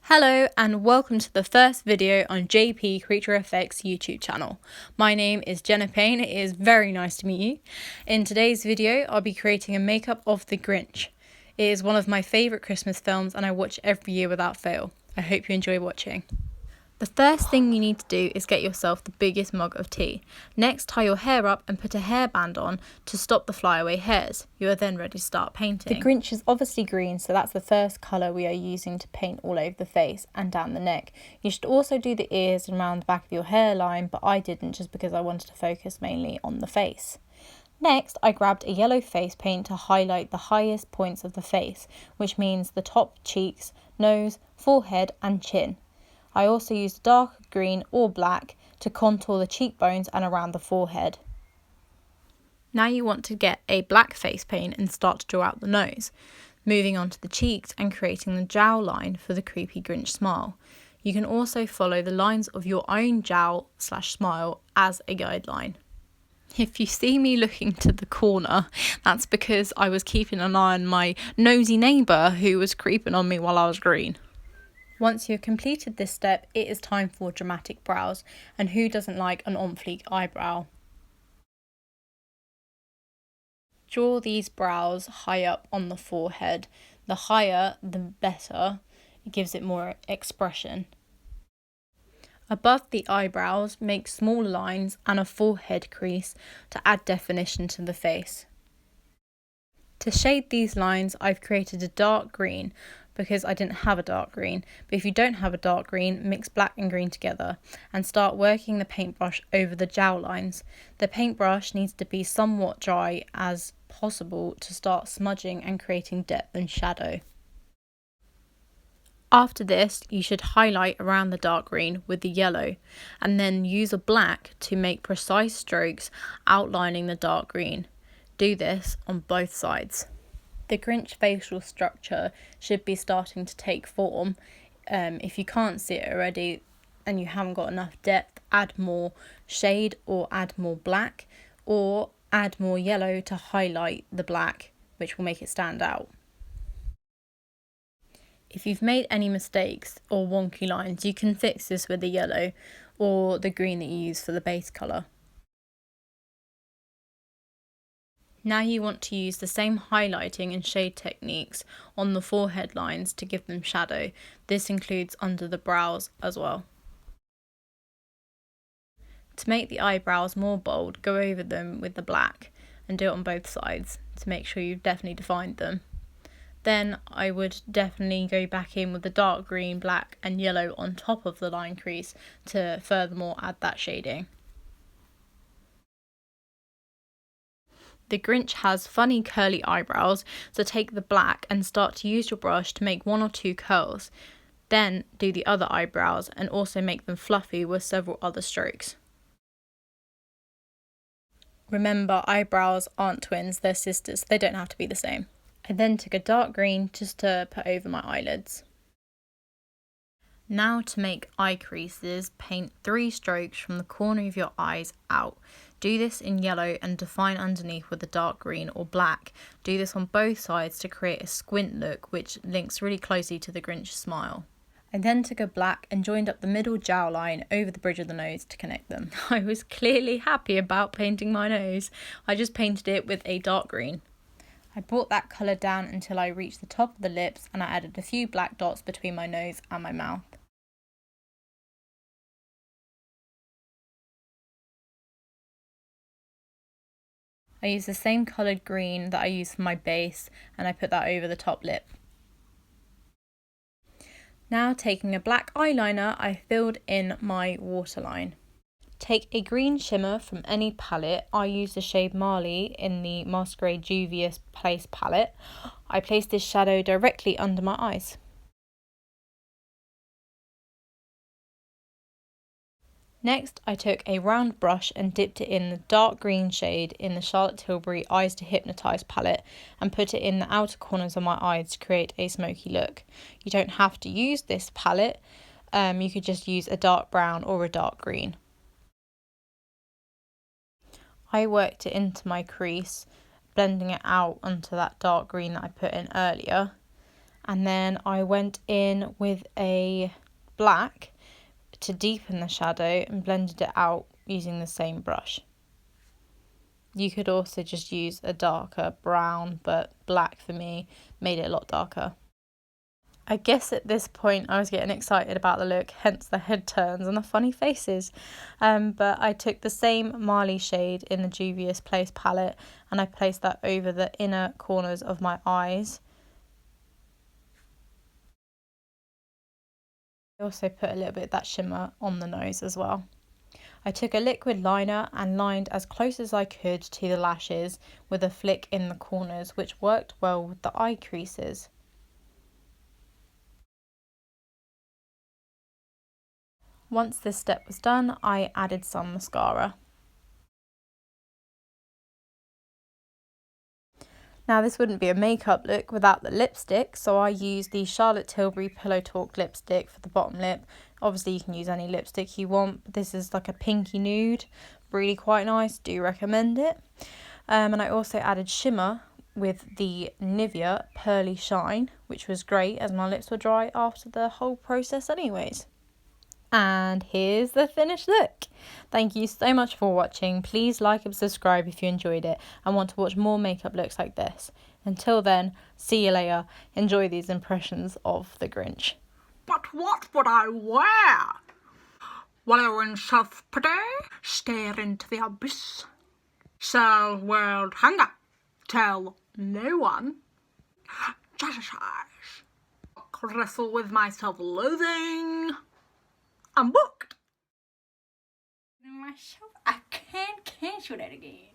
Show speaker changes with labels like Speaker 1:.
Speaker 1: Hello and welcome to the first video on JP Creature Effects YouTube channel. My name is Jenna Payne. It is very nice to meet you. In today's video I'll be creating a makeup of the Grinch. It is one of my favourite Christmas films and I watch every year without fail. I hope you enjoy watching. The first thing you need to do is get yourself the biggest mug of tea. Next, tie your hair up and put a hairband on to stop the flyaway hairs. You are then ready to start painting. The Grinch is obviously green, so that's the first colour we are using to paint all over the face and down the neck. You should also do the ears and around the back of your hairline, but I didn't just because I wanted to focus mainly on the face. Next, I grabbed a yellow face paint to highlight the highest points of the face, which means the top cheeks, nose, forehead and chin. I also used dark green or black to contour the cheekbones and around the forehead. Now you want to get a black face paint and start to draw out the nose, moving on to the cheeks and creating the jowl line for the creepy Grinch smile. You can also follow the lines of your own jowl/smile as a guideline. If you see me looking to the corner, that's because I was keeping an eye on my nosy neighbour who was creeping on me while I was green. Once you've completed this step, it is time for dramatic brows, and who doesn't like an on-fleek eyebrow? Draw these brows high up on the forehead. The higher, the better. It gives it more expression. Above the eyebrows, make small lines and a forehead crease to add definition to the face. To shade these lines, I've created a dark green because I didn't have a dark green, but if you don't have a dark green, mix black and green together and start working the paintbrush over the jowl lines. The paintbrush needs to be somewhat dry as possible to start smudging and creating depth and shadow. After this, you should highlight around the dark green with the yellow and then use a black to make precise strokes outlining the dark green. Do this on both sides. The Grinch facial structure should be starting to take form. If you can't see it already and you haven't got enough depth, add more shade or add more black or add more yellow to highlight the black, which will make it stand out. If you've made any mistakes or wonky lines, you can fix this with the yellow or the green that you use for the base colour. Now you want to use the same highlighting and shade techniques on the forehead lines to give them shadow. This includes under the brows as well. To make the eyebrows more bold, go over them with the black and do it on both sides to make sure you've definitely defined them. Then I would definitely go back in with the dark green, black and yellow on top of the line crease to furthermore add that shading. The Grinch has funny curly eyebrows, so take the black and start to use your brush to make one or two curls. Then do the other eyebrows and also make them fluffy with several other strokes. Remember, eyebrows aren't twins, they're sisters, they don't have to be the same. I then took a dark green just to put over my eyelids. Now to make eye creases, paint 3 strokes from the corner of your eyes out. Do this in yellow and define underneath with a dark green or black. Do this on both sides to create a squint look which links really closely to the Grinch smile. I then took a black and joined up the middle jowl line over the bridge of the nose to connect them. I was clearly happy about painting my nose. I just painted it with a dark green. I brought that colour down until I reached the top of the lips and I added a few black dots between my nose and my mouth. I used the same coloured green that I used for my base and I put that over the top lip. Now taking a black eyeliner, I filled in my waterline. Take a green shimmer from any palette. I used the shade Marley in the Masquerade Juvia Place palette. I placed this shadow directly under my eyes. Next, I took a round brush and dipped it in the dark green shade in the Charlotte Tilbury Eyes to Hypnotise palette and put it in the outer corners of my eyes to create a smoky look. You don't have to use this palette, you could just use a dark brown or a dark green. I worked it into my crease, blending it out onto that dark green that I put in earlier. And then I went in with a black to deepen the shadow and blended it out using the same brush. You could also just use a darker brown, but black for me made it a lot darker. I guess at this point I was getting excited about the look, hence the head turns and the funny faces. But I took the same Marley shade in the Juvia's Place palette and I placed that over the inner corners of my eyes. I also put a little bit of that shimmer on the nose as well. I took a liquid liner and lined as close as I could to the lashes with a flick in the corners, which worked well with the eye creases. Once this step was done, I added some mascara. Now this wouldn't be a makeup look without the lipstick, so I used the Charlotte Tilbury Pillow Talk lipstick for the bottom lip. Obviously you can use any lipstick you want, but this is like a pinky nude, really quite nice, do recommend it. And I also added shimmer with the Nivea Pearly Shine, which was great as my lips were dry after the whole process anyways. And here's the finished look. Thank you so much for watching. Please like and subscribe if you enjoyed it and want to watch more makeup looks like this. Until then, see you later. Enjoy these impressions of the Grinch.
Speaker 2: But what would I wear? Wallow in self-pity, stare into the abyss, sell world hunger, tell no one, jazzercise, wrestle with my self-loathing. I'm booked. Myself, I can't cancel that again.